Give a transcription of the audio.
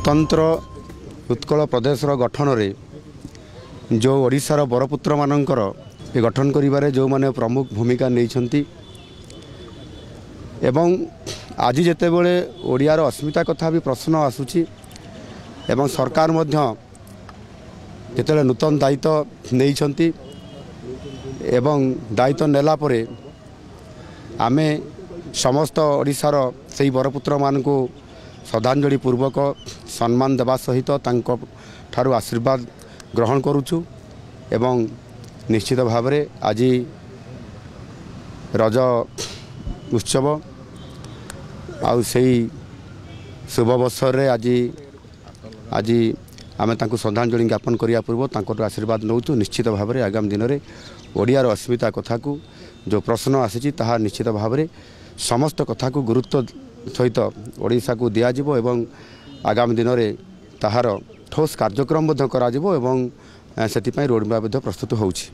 स्वतंत्र उत्कल प्रदेश गठन में जो ओडिशार बरपुत्र मानकर गठन करिबारे जो माने प्रमुख भूमिका नहीं एवं आज जितेबले ओडियार अस्मिता कथा भी प्रश्न आसूची एवं सरकार मध्य जिते नूतन दायित्व नहीं एवं दायित्व नेला परे आमे समस्त ओडिशार से बरपुत्र मान को श्रद्धांजलि पूर्वक सम्मान देवा सहित ठारू आशीर्वाद ग्रहण करुचु एवं निश्चित भाव में आज रज उत्सव आउ से शुभ अवसर रे आज आज आमे तांको श्रद्धांजलि ज्ञापन करिया पूर्व तांको आशीर्वाद नौचु। निश्चित भाव में आगामी दिन में ओडियार अस्मिता कथा को जो प्रश्न आसी ताहा निश्चित भाव में समस्त कथा को गुरुत्व सहित ओडिशा को दियाजिबो एवं आगामी दिन में ताहार ठोस कार्यक्रम करा जिवो एवं सेति पई रोड मैप प्रस्तुत होउछि।